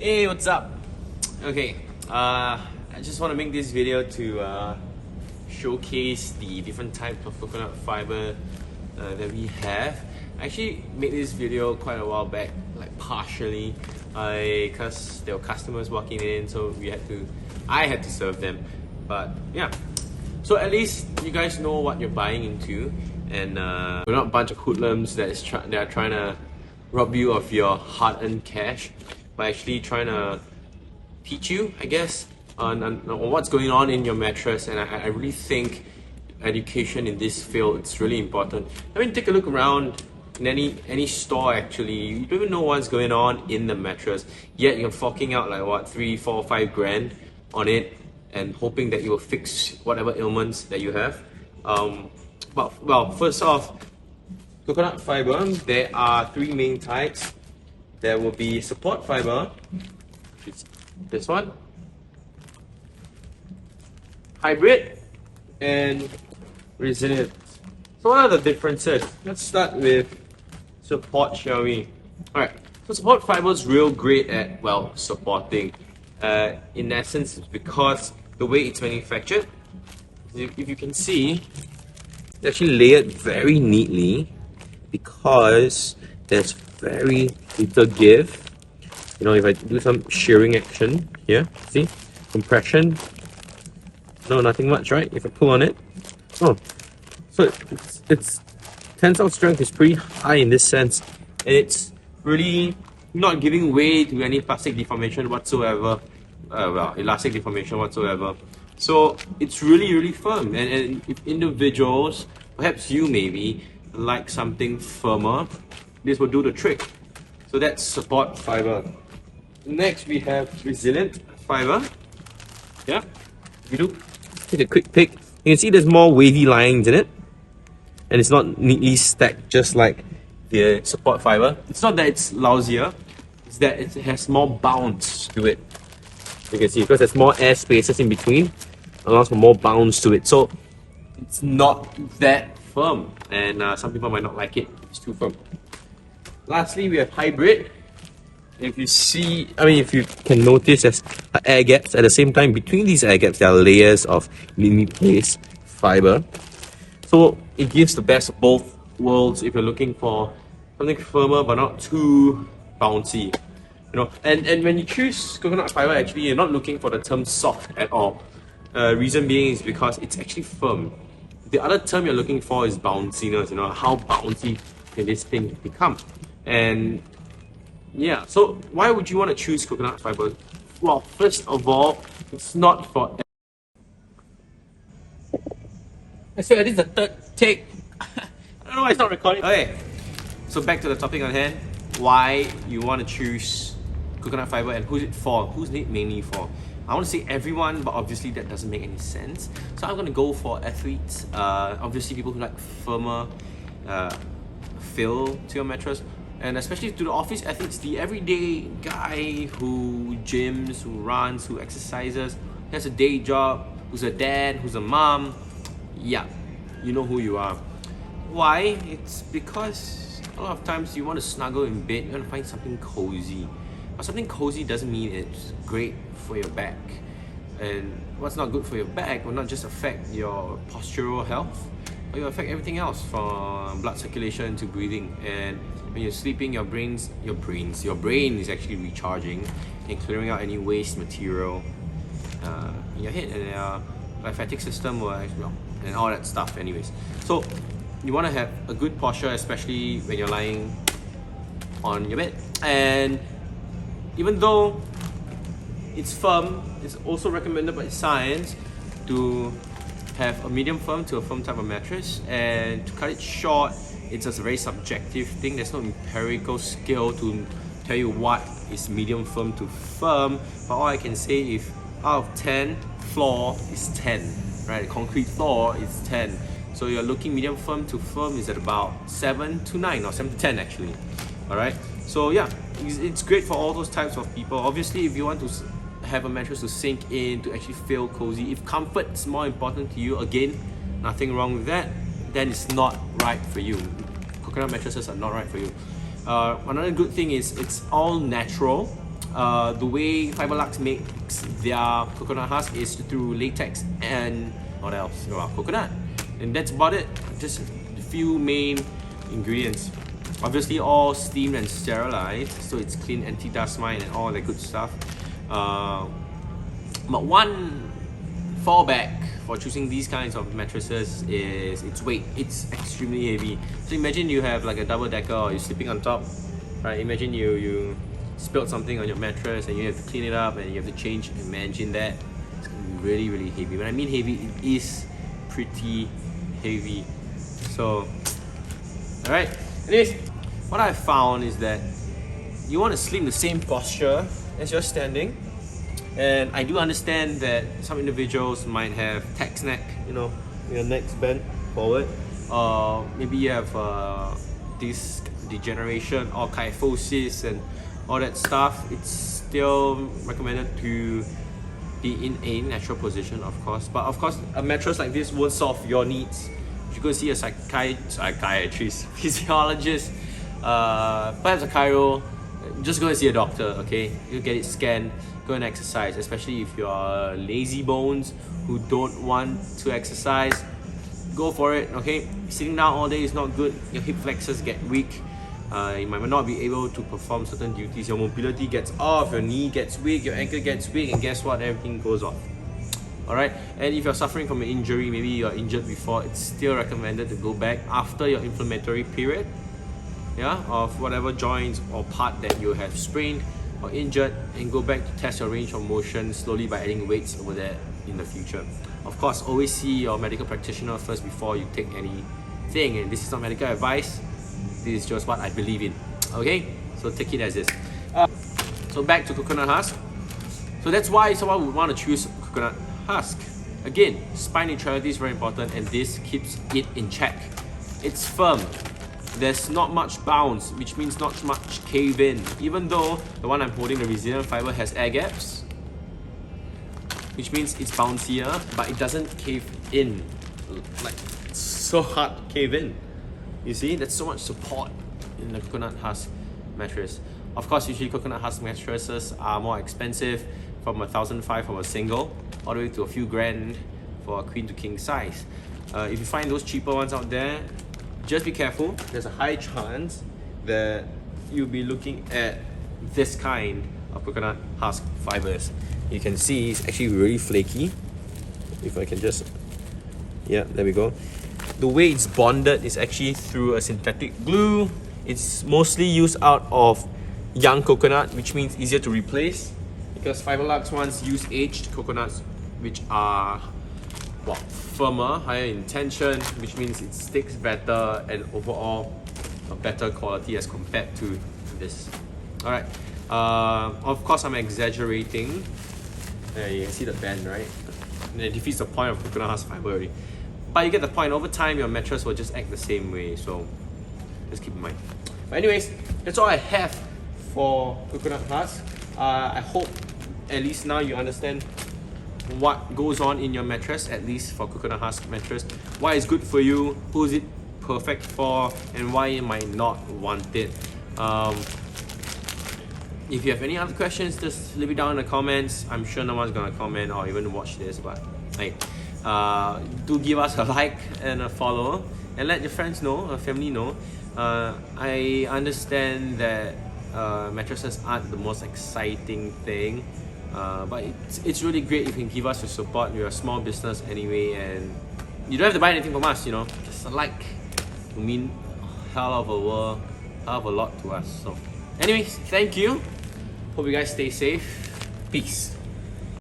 Hey, what's up? Okay, I just want to make this video to showcase the different types of coconut fiber that we have. I actually made this video quite a while back, like partially, because there were customers walking in, so I had to serve them. But yeah, so at least you guys know what you're buying into, and we're not a bunch of hoodlums that are trying to rob you of your hard-earned cash, by actually trying to teach you, I guess, on what's going on in your mattress. And I really think education in this field is really important. I mean, take a look around in any store. Actually, you don't even know what's going on in the mattress, yet you're forking out like what, 3, 4, 5 grand on it and hoping that it will fix whatever ailments that you have. But well, first off, coconut fiber, there are 3 main types. There will be support fiber, which is this one, hybrid, and resilient. So what are the differences? Let's start with support, shall we? Alright, so support fiber is real great at, well, supporting. In essence, it's because the way it's manufactured, if you can see, it's actually layered very neatly because there's very little give. You know, if I do some shearing action here, see, compression, no, nothing much, right? If I pull on it, oh, so it's tensile strength is pretty high in this sense, and it's really not giving way to any plastic deformation whatsoever. Well, elastic deformation whatsoever. So it's really firm, and if individuals, perhaps you maybe, like something firmer, this will do the trick. So that's support fiber. Next we have resilient fiber. Yeah, if you do take a quick pick, you can see there's more wavy lines in it, and it's not neatly stacked just like the support fiber. It's not that it's lousier, it's that it has more bounce to it. You can see, because there's more air spaces in between, allows for more bounce to it. So it's not that firm, and some people might not like it. It's too firm. Lastly, we have hybrid. If you see, I mean, if you can notice, there's air gaps. At the same time, between these air gaps, there are layers of neatly placed fiber. So it gives the best of both worlds if you're looking for something firmer but not too bouncy. You know, and when you choose coconut fiber, actually, you're not looking for the term soft at all. Reason being is because it's actually firm. The other term you're looking for is bounciness. You know, how bouncy can this thing become? And yeah, so why would you want to choose coconut fiber? Well, first of all, it's not for... I swear, this is the third take. I don't know why it's not recording. Okay, so back to the topic on hand. Why you want to choose coconut fiber and who's it for? Who's it mainly for? I want to say everyone, but obviously that doesn't make any sense. So I'm going to go for athletes, obviously people who like firmer feel to your mattress, and especially to the office athletes, the everyday guy who gyms, who runs, who exercises, has a day job, who's a dad, who's a mom. Yeah, you know who you are. Why? It's because a lot of times you want to snuggle in bed, you want to find something cozy. But something cozy doesn't mean it's great for your back. And what's not good for your back will not just affect your postural health, but it will affect everything else, from blood circulation to breathing. And when you're sleeping, your brain is actually recharging and clearing out any waste material in your head, and your lymphatic system will, well, and all that stuff anyways. So you want to have a good posture, especially when you're lying on your bed. And even though it's firm, it's also recommended by science to have a medium firm to a firm type of mattress. And to cut it short, it's just a very subjective thing. There's no empirical scale to tell you what is medium firm to firm. But all I can say, if out of 10, floor is 10, right? Concrete floor is 10. So you're looking medium firm to firm is at about 7 to 9 or 7 to 10 actually. Alright, so yeah, it's great for all those types of people. Obviously, if you want to have a mattress to sink in, to actually feel cozy, if comfort is more important to you, again, nothing wrong with that, then it's not right for you. Coconut mattresses are not right for you. Another good thing is it's all natural. The way FIBRELUX makes their coconut husk is through latex and what else? Well, coconut. And that's about it. Just a few main ingredients. Obviously all steamed and sterilized, so it's clean, anti-dust mite and all that good stuff. But one fallback for choosing these kinds of mattresses is its weight. It's extremely heavy. So imagine you have like a double decker or you're sleeping on top, right? Imagine you spilled something on your mattress and you have to clean it up and you have to change. Imagine that. It's gonna be really, really heavy. When I mean heavy, it is pretty heavy. So, alright. Anyways, what I found is that you want to sleep in the same posture as you're standing. And I do understand that some individuals might have tax neck, you know, your neck's bent forward. Maybe you have disc degeneration or kyphosis and all that stuff. It's still recommended to be in a natural position, of course. But of course, a mattress like this won't solve your needs. You go see a psychiatrist, physiologist, perhaps a chiro. Just go and see a doctor, okay? You get it scanned. Go and exercise, especially if you're lazy bones who don't want to exercise. Go for it, okay? Sitting down all day is not good. Your hip flexors get weak. You might not be able to perform certain duties. Your mobility gets off, your knee gets weak, your ankle gets weak, and guess what? Everything goes off. Alright? And if you're suffering from an injury, maybe you're injured before, it's still recommended to go back after your inflammatory period, yeah, of whatever joints or part that you have sprained or injured, and go back to test your range of motion slowly by adding weights over there in the future. Of course, always see your medical practitioner first before you take anything, and this is not medical advice, this is just what I believe in, okay? So take it as this. So back to coconut husk. So that's why someone would want to choose coconut husk. Again, spine neutrality is very important, and this keeps it in check. It's firm. There's not much bounce, which means not much cave in. Even though the one I'm holding, the resilient fiber, has air gaps, which means it's bouncier, but it doesn't cave in. Like, it's so hard to cave in. You see, there's so much support in the coconut husk mattress. Of course, usually coconut husk mattresses are more expensive, from 1,500 from a single, all the way to a few grand for a queen to king size. If you find those cheaper ones out there, just be careful. There's a high chance that you'll be looking at this kind of coconut husk fibers. You can see it's actually really flaky. If I can just, yeah, there we go. The way it's bonded is actually through a synthetic glue. It's mostly used out of young coconut, which means easier to replace, because FIBRELUX ones use aged coconuts, which are firmer, higher in tension, which means it sticks better and overall a better quality as compared to this. Alright, of course I'm exaggerating. You can see the bend, right? And it defeats the point of coconut husk fiber already. But you get the point. Over time your mattress will just act the same way, so just keep in mind. But anyways, that's all I have for coconut husk. I hope at least now you understand what goes on in your mattress, at least for coconut husk mattress, why it's good for you, who is it perfect for, and why you might not want it. If you have any other questions, just leave it down in the comments. I'm sure no one's gonna comment or even watch this, but hey, do give us a like and a follow, and let your friends know, or family know. I understand that mattresses aren't the most exciting thing, but it's really great if you can give us your support. We're a small business anyway, and you don't have to buy anything from us, you know. Just a like will mean a hell of a lot to us. So anyways, thank you. Hope you guys stay safe. Peace.